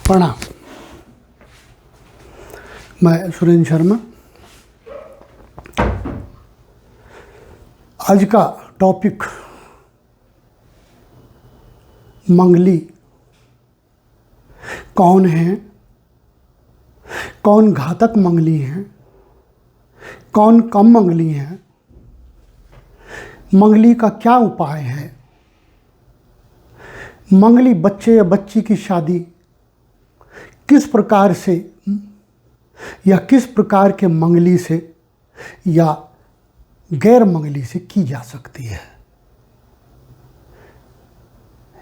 प्रणाम। मैं सुरेंद्र शर्मा। आज का टॉपिक मंगली कौन है, कौन घातक मंगली है, कौन कम मंगली है, मंगली का क्या उपाय है, मंगली बच्चे या बच्ची की शादी किस प्रकार से या किस प्रकार के मंगली से या गैर मंगली से की जा सकती है,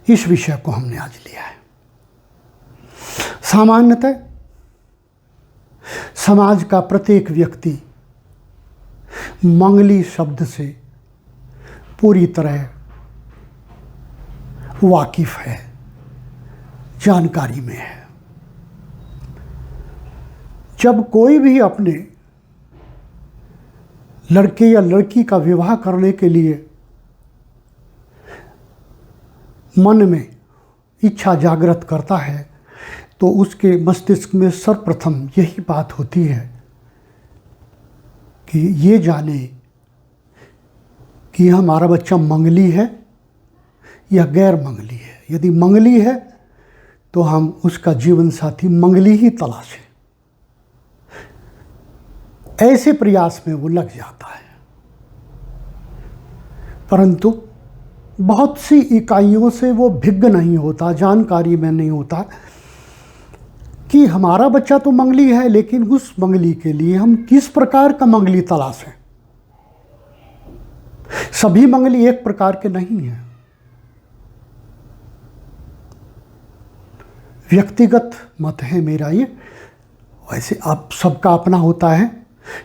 इस विषय को हमने आज लिया है। सामान्यतः समाज का प्रत्येक व्यक्ति मंगली शब्द से पूरी तरह वाकिफ है, जानकारी में है। जब कोई भी अपने लड़के या लड़की का विवाह करने के लिए मन में इच्छा जागृत करता है तो उसके मस्तिष्क में सर्वप्रथम यही बात होती है कि ये जाने कि हमारा बच्चा मंगली है या गैर मंगली है। यदि मंगली है तो हम उसका जीवन साथी मंगली ही तलाशें। ऐसे प्रयास में वो लग जाता है, परंतु बहुत सी इकाइयों से वो भिज्ञ नहीं होता, जानकारी में नहीं होता कि हमारा बच्चा तो मंगली है, लेकिन उस मंगली के लिए हम किस प्रकार का मंगली तलाशें। सभी मंगली एक प्रकार के नहीं हैं। व्यक्तिगत मत है मेरा ये, वैसे आप सबका अपना होता है,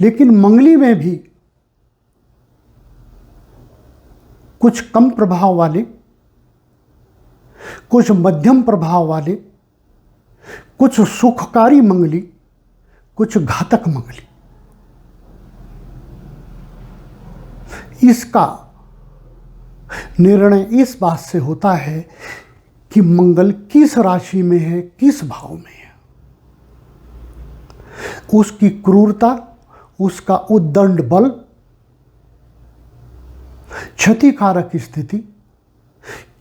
लेकिन मंगली में भी कुछ कम प्रभाव वाले, कुछ मध्यम प्रभाव वाले, कुछ सुखकारी मंगली, कुछ घातक मंगली। इसका निर्णय इस बात से होता है कि मंगल किस राशि में है, किस भाव में है, उसकी क्रूरता, उसका उद्दंड बल, क्षतिकारक स्थिति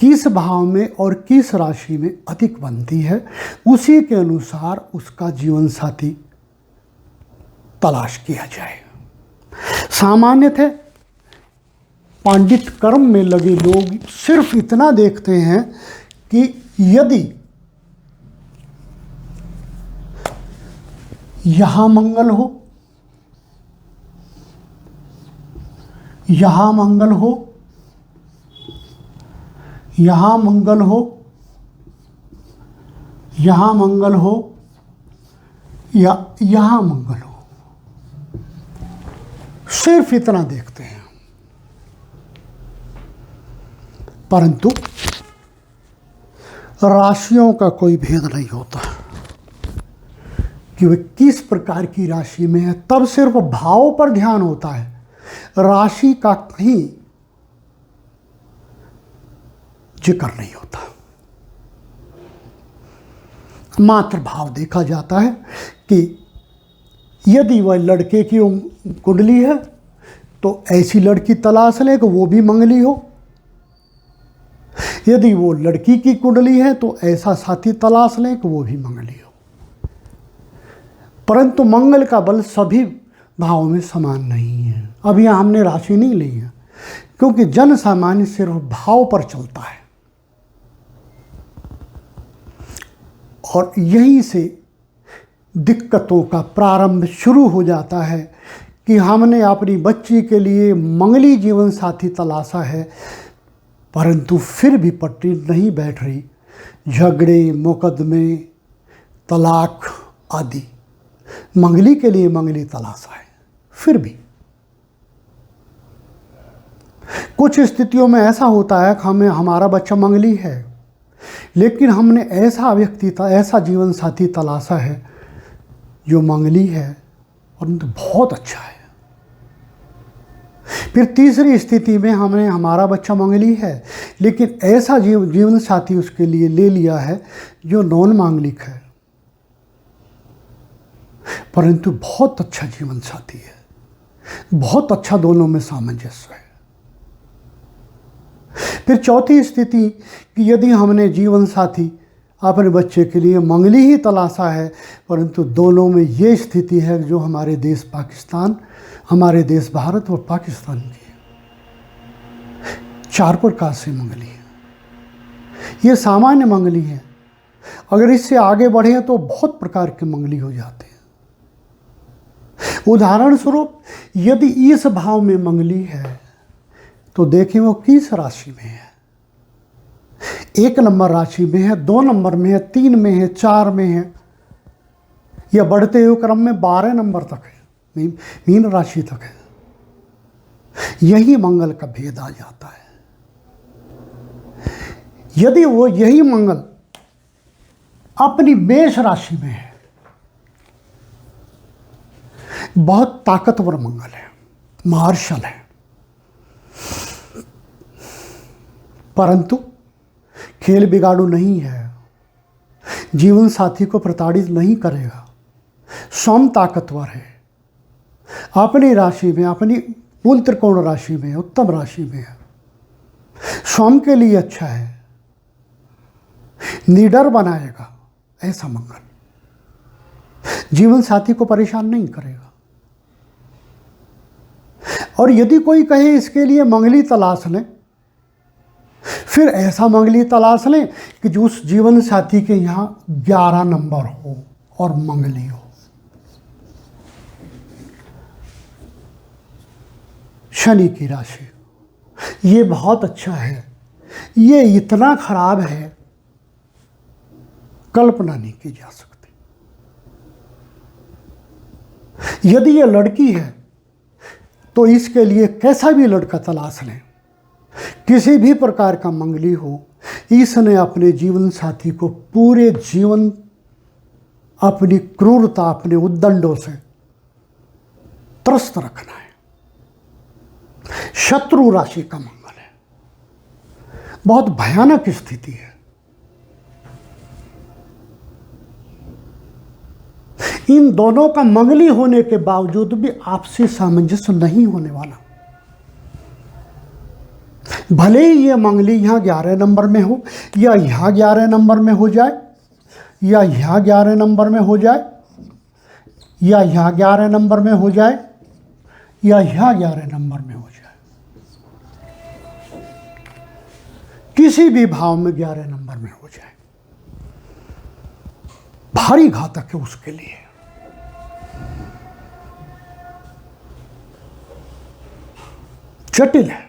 किस भाव में और किस राशि में अधिक बनती है, उसी के अनुसार उसका जीवन साथी तलाश किया जाए। सामान्यतः पांडित कर्म में लगे लोग सिर्फ इतना देखते हैं कि यदि यहां मंगल हो, यहां मंगल हो, यहां मंगल हो, यहां मंगल हो या यहां मंगल हो, सिर्फ इतना देखते हैं। परंतु राशियों का कोई भेद नहीं होता कि वे किस प्रकार की राशि में है, तब सिर्फ भाव पर ध्यान होता है। राशि का कहीं जिक्र नहीं होता, मात्र भाव देखा जाता है कि यदि वह लड़के की कुंडली है तो ऐसी लड़की तलाश लें कि वो भी मंगली हो, यदि वो लड़की की कुंडली है तो ऐसा साथी तलाश लें कि वो भी मंगली हो। परंतु मंगल का बल सभी भाव में समान नहीं है। अब यहाँ हमने राशि नहीं ली है, क्योंकि जन सामान्य सिर्फ भाव पर चलता है, और यहीं से दिक्कतों का प्रारंभ शुरू हो जाता है कि हमने अपनी बच्ची के लिए मंगली जीवन साथी तलाशा है, परंतु फिर भी पटरी नहीं बैठ रही। झगड़े, मुकदमे, तलाक आदि, मंगली के लिए मंगली तलाशा है, फिर भी कुछ स्थितियों में ऐसा होता है कि हमारा बच्चा मंगली है, लेकिन हमने ऐसा व्यक्ति ऐसा जीवन साथी तलाशा है जो मंगली है और बहुत अच्छा है। फिर तीसरी स्थिति में हमने हमारा बच्चा मंगली है, लेकिन ऐसा जीवन साथी उसके लिए ले लिया है जो नॉन मांगलिक है, परंतु बहुत अच्छा जीवन साथी है, बहुत अच्छा दोनों में सामंजस्य है। फिर चौथी स्थिति कि यदि हमने जीवन साथी अपने बच्चे के लिए मंगली ही तलाशा है, परंतु दोनों में ये स्थिति है जो हमारे देश पाकिस्तान, हमारे देश भारत और पाकिस्तान की है। 4 प्रकार से मंगली है। ये सामान्य मंगली है। अगर इससे आगे बढ़े तो बहुत प्रकार के मंगली हो जाते हैं। उदाहरण स्वरूप यदि इस भाव में मंगली है तो देखिए वो किस राशि में है। 1 नंबर राशि में है, 2 नंबर में है, 3 में है, 4 में है, या बढ़ते हुए क्रम में 12 नंबर तक है, मीन राशि तक है। यही मंगल का भेद आ जाता है। यदि वो यही मंगल अपनी मेष राशि में है, बहुत ताकतवर मंगल है, मार्शल है, परंतु खेल बिगाड़ू नहीं है, जीवन साथी को प्रताड़ित नहीं करेगा, स्वयं ताकतवर है, अपनी राशि में, अपनी मूल त्रिकोण राशि में, उत्तम राशि में है, स्वयं के लिए अच्छा है, निडर बनाएगा, ऐसा मंगल जीवन साथी को परेशान नहीं करेगा। और यदि कोई कहे इसके लिए मंगली तलाश लें, फिर ऐसा मंगली तलाश लें कि जो उस जीवन साथी के यहाँ 11 नंबर हो और मंगली हो। शनि की राशि, ये बहुत अच्छा है, ये इतना खराब है कल्पना नहीं की जा सकती। यदि ये लड़की है तो इसके लिए कैसा भी लड़का तलाश लें, किसी भी प्रकार का मंगली हो, इसने अपने जीवन साथी को पूरे जीवन अपनी क्रूरता, अपने उद्दंडों से त्रस्त रखना है। शत्रु राशि का मंगल है, बहुत भयानक स्थिति है। इन दोनों का मंगली होने के बावजूद भी आपसी सामंजस्य नहीं होने वाला। भले ही ये मंगली यहाँ 11 नंबर में हो, या यहाँ 11 नंबर में हो जाए, या यहाँ 11 नंबर में हो जाए, या यहाँ 11 नंबर में हो जाए, या यहाँ 11 नंबर में हो जाए, किसी भी भाव में 11 नंबर में हो जाए, भारी घातक है उसके लिए। जटिल है।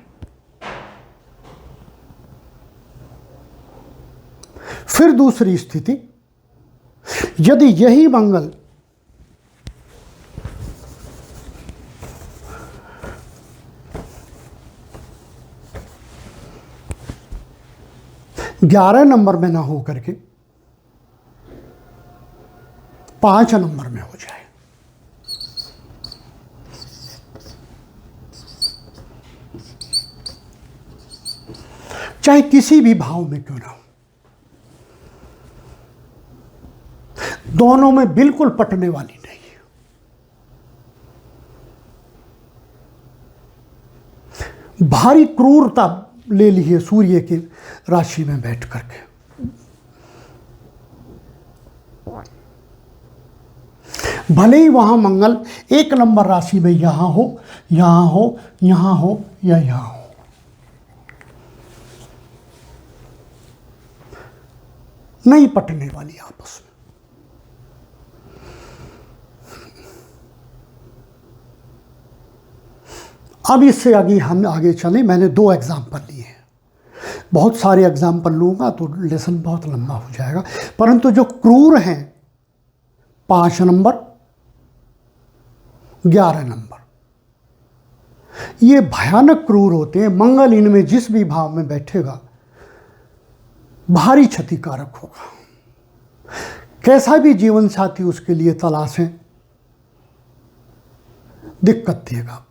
फिर दूसरी स्थिति, यदि यही मंगल ग्यारह नंबर में ना हो करके 5 नंबर में हो जाए, चाहे किसी भी भाव में क्यों ना हो, दोनों में बिल्कुल पटने वाली नहीं है। भारी क्रूरता ले ली है सूर्य की राशि में बैठ करके। भले ही वहां मंगल 1 नंबर राशि में यहां हो, यहां हो, यहां हो, या यहां हो, नहीं पटने वाली आपस में। अब इससे आगे हम आगे चलें। मैंने 2 एग्जाम्पल लिए हैं, बहुत सारे एग्जाम्पल लूँगा तो लेसन बहुत लंबा हो जाएगा, परंतु जो क्रूर हैं 5 नंबर 11 नंबर, ये भयानक क्रूर होते हैं। मंगल इनमें जिस भी भाव में बैठेगा भारी क्षतिकारक होगा। कैसा भी जीवन साथी उसके लिए तलाशें, दिक्कत देगा।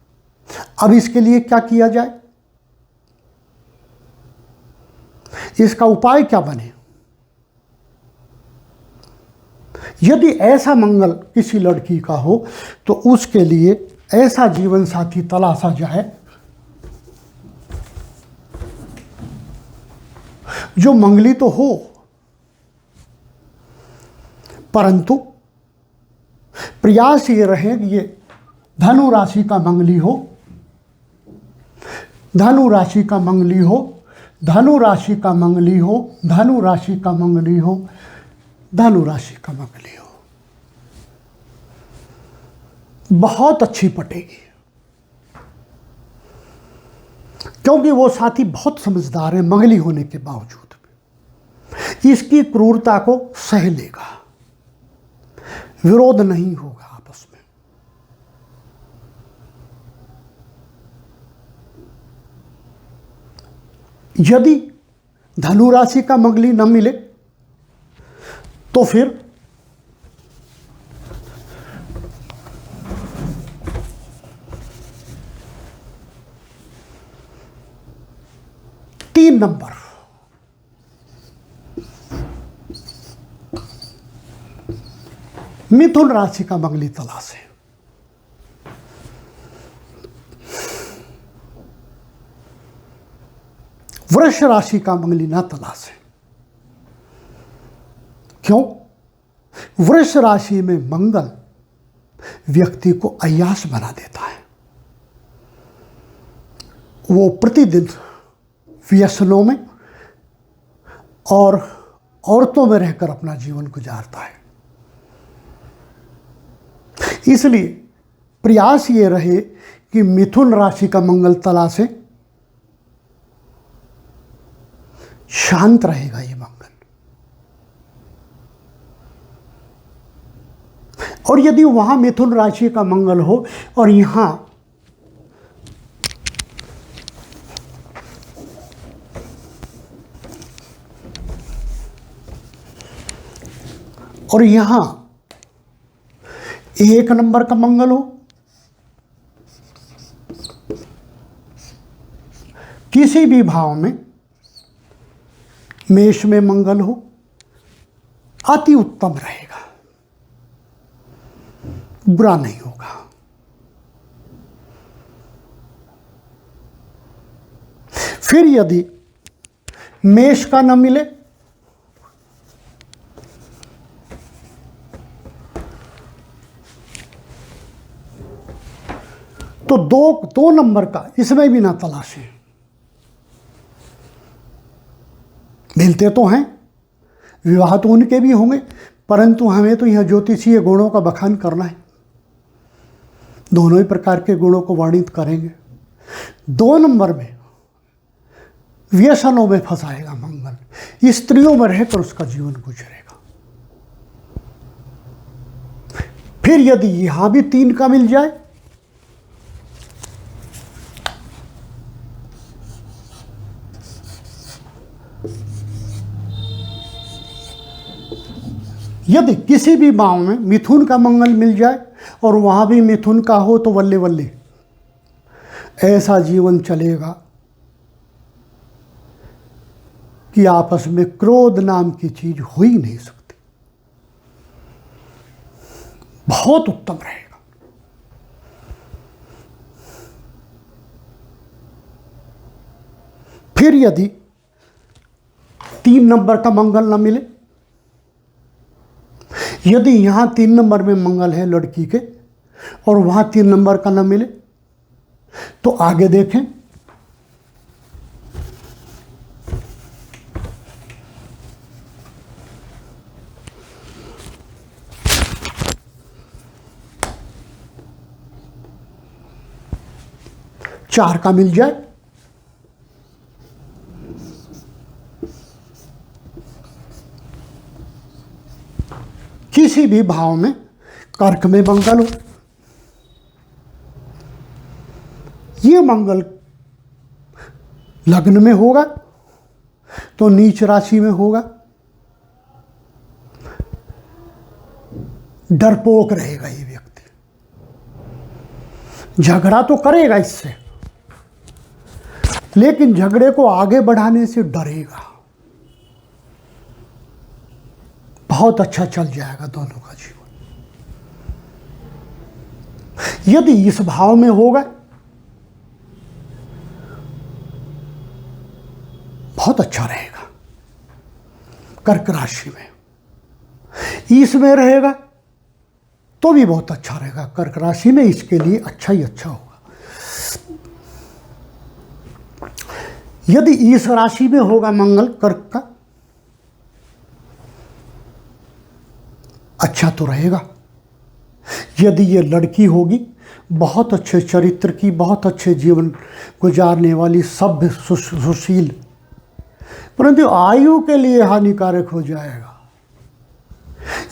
अब इसके लिए क्या किया जाए, इसका उपाय क्या बने? यदि ऐसा मंगल किसी लड़की का हो तो उसके लिए ऐसा जीवन साथी तलाशा जाए जो मंगली तो हो, परंतु प्रयास ये रहे कि ये धनु राशि का मंगली हो, धनु राशि का मंगली हो, धनु राशि का मंगली हो, धनु राशि का मंगली हो, धनु राशि का मंगली हो। बहुत अच्छी पटेगी, क्योंकि वो साथी बहुत समझदार है। मंगली होने के बावजूद भी इसकी क्रूरता को सह लेगा, विरोध नहीं होगा आपस में। यदि धनु राशि का मंगली न मिले तो फिर तीन नंबर मिथुन राशि का मंगली तलाश है। वृष राशि का मंगली ना तलाश है। क्यों? वृष राशि में मंगल व्यक्ति को अय्याश बना देता है। वो प्रतिदिन व्यसनों में और औरतों में रहकर अपना जीवन गुजारता है। इसलिए प्रयास ये रहे कि मिथुन राशि का मंगल तलाशे, शांत रहेगा ये मंगल। और यदि वहां मिथुन राशि का मंगल हो और यहां एक नंबर का मंगल हो, किसी भी भाव में मेष में मंगल हो, अति उत्तम रहेगा, बुरा नहीं होगा। फिर यदि मेष का न मिले तो दो नंबर का इसमें भी ना तलाशें। मिलते तो हैं, विवाह तो उनके भी होंगे, परंतु हमें तो यह ज्योतिषीय गुणों का बखान करना है। दोनों ही प्रकार के गुणों को वर्णित करेंगे। 2 नंबर में व्यसनों में फंसाएगा मंगल, स्त्रियों में रहकर उसका जीवन गुजरेगा। फिर यदि यहां भी 3 का मिल जाए यदि किसी भी भाव में मिथुन का मंगल मिल जाए और वहां भी मिथुन का हो तो वल्ले वल्ले ऐसा जीवन चलेगा कि आपस में क्रोध नाम की चीज हो ही नहीं सकती। बहुत उत्तम रहेगा। फिर यदि 3 नंबर का मंगल न मिले, यदि यहां 3 नंबर में मंगल है लड़की के और वहां 3 नंबर का न मिले तो आगे देखें। चार का मिल जाए किसी भी भाव में, कर्क में मंगल हो, ये मंगल लग्न में होगा तो नीच राशि में होगा, डरपोक रहेगा ये व्यक्ति, झगड़ा तो करेगा इससे लेकिन झगड़े को आगे बढ़ाने से डरेगा। बहुत अच्छा चल जाएगा दोनों का जीवन। यदि इस भाव में होगा बहुत अच्छा रहेगा। कर्क राशि में इसमें रहेगा तो भी बहुत अच्छा रहेगा। कर्क राशि में इसके लिए अच्छा ही अच्छा होगा। यदि इस राशि में होगा मंगल कर्क का, अच्छा तो रहेगा। यदि ये लड़की होगी, बहुत अच्छे चरित्र की, बहुत अच्छे जीवन गुजारने वाली, सभ्य सुशील, परंतु आयु के लिए हानिकारक हो जाएगा।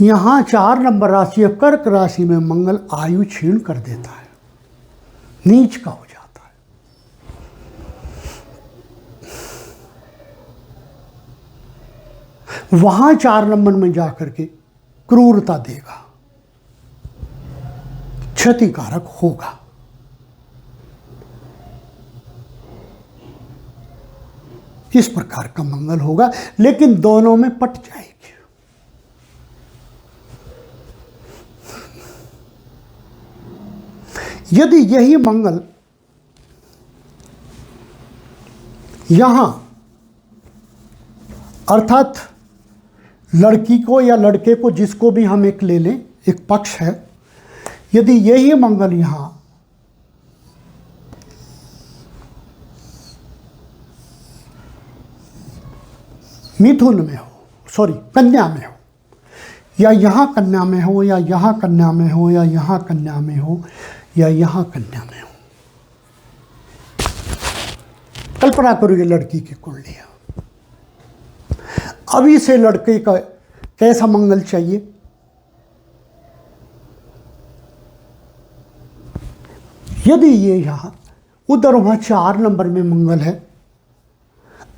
यहाँ 4 नंबर राशि है, कर्क राशि में मंगल आयु क्षीण कर देता है, नीच का हो जाता है। वहां 4 नंबर में जाकर के क्रूरता देगा, क्षतिकारक होगा। इस प्रकार का मंगल होगा, लेकिन दोनों में पट जाएगी। यदि यही मंगल यहां, अर्थात लड़की को या लड़के को, जिसको भी हम एक ले लें, एक पक्ष है, यदि यही मंगल यहां मिथुन में हो, सॉरी कन्या में हो, या यहाँ कन्या में हो, या यहाँ कन्या में हो, या यहाँ कन्या में हो, या यहाँ कन्या में हो। कल्पना करो ये लड़की की कुंडली है। अब इसे लड़के का कैसा मंगल चाहिए? यदि ये यहाँ उधर वहाँ 4 नंबर में मंगल है,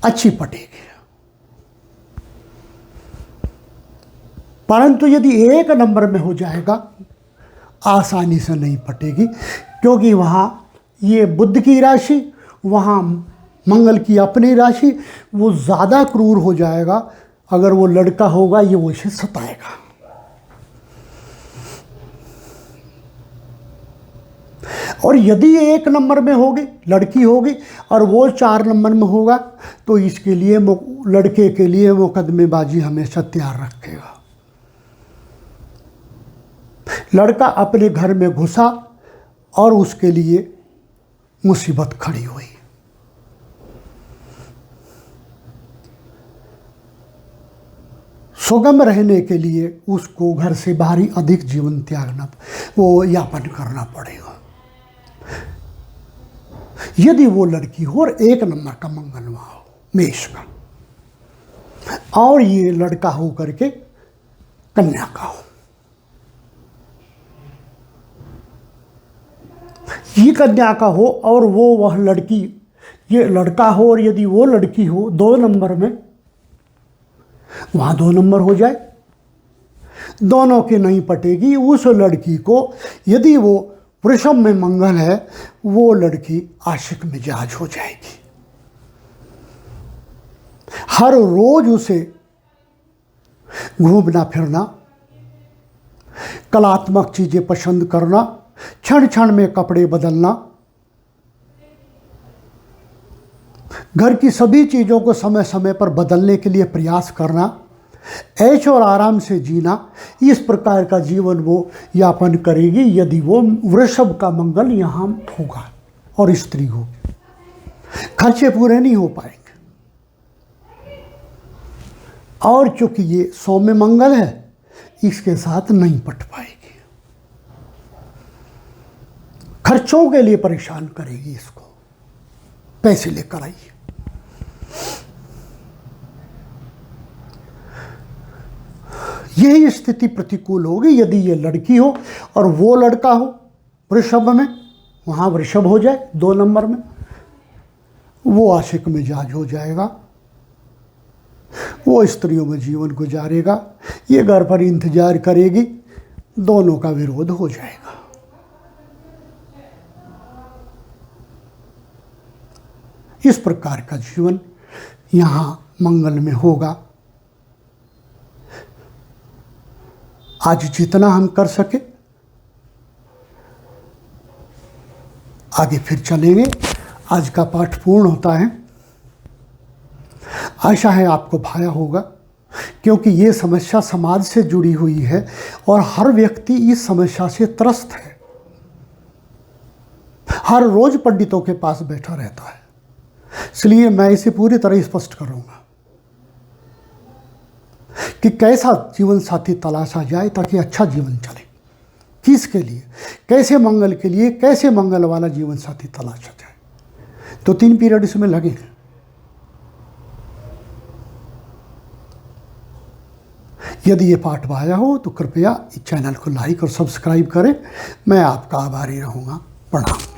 अच्छी पटेगी। परंतु यदि 1 नंबर में हो जाएगा, आसानी से नहीं पटेगी, क्योंकि वहाँ ये बुध की राशि, वहाँ मंगल की अपनी राशि, वो ज़्यादा क्रूर हो जाएगा। अगर वो लड़का होगा, ये वो इसे सताएगा। और यदि 1 नंबर में होगी, लड़की होगी, और वो 4 नंबर में होगा, तो इसके लिए लड़के के लिए मुकदमेबाजी हमेशा तैयार रखेगा। लड़का अपने घर में घुसा और उसके लिए मुसीबत खड़ी हुई। सुगम रहने के लिए उसको घर से बाहर ही अधिक जीवन त्यागना, वो यापन करना पड़ेगा। यदि वो लड़की हो और 1 नंबर का मंगल वहां हो, मेष का, और ये लड़का हो करके कन्या का हो, ये कन्या का हो और वह लड़की, ये लड़का हो, और यदि वो लड़की हो 2 नंबर में, वहां 2 नंबर हो जाए, दोनों की नहीं पटेगी। उस लड़की को, यदि वो वृषभ में मंगल है, वो लड़की आशिक मिजाज हो जाएगी। हर रोज उसे घूमना फिरना, कलात्मक चीजें पसंद करना, क्षण क्षण में कपड़े बदलना, घर की सभी चीज़ों को समय समय पर बदलने के लिए प्रयास करना, ऐश और आराम से जीना, इस प्रकार का जीवन वो यापन करेगी यदि वो वृषभ का मंगल यहाँ होगा और स्त्री होगी। खर्चे पूरे नहीं हो पाएंगे। और चूंकि ये सौम्य मंगल है, इसके साथ नहीं पट पाएगी, खर्चों के लिए परेशान करेगी इसको, पैसे लेकर आइए। यही स्थिति प्रतिकूल होगी यदि ये लड़की हो और वो लड़का हो वृषभ में, वहां वृषभ हो जाए 2 नंबर में, वो आशिक मिजाज हो जाएगा, वो स्त्रियों में जीवन गुजारेगा, ये घर पर इंतजार करेगी, दोनों का विरोध हो जाएगा। इस प्रकार का जीवन यहाँ मंगल में होगा। आज जितना हम कर सके आगे फिर चलेंगे। आज का पाठ पूर्ण होता है। आशा है आपको भाया होगा, क्योंकि ये समस्या समाज से जुड़ी हुई है और हर व्यक्ति इस समस्या से त्रस्त है। हर रोज पंडितों के पास बैठा रहता है, इसलिए मैं इसे पूरी तरह स्पष्ट करूंगा कि कैसा जीवन साथी तलाशा जाए ताकि अच्छा जीवन चले। किसके लिए, कैसे मंगल के लिए, कैसे मंगल वाला जीवन साथी तलाशा जाए। तो 3 पीरियड इसमें लगेंगे। यदि ये पाठ भाया हो तो कृपया इस चैनल को लाइक और सब्सक्राइब करें। मैं आपका आभारी रहूँगा। प्रणाम।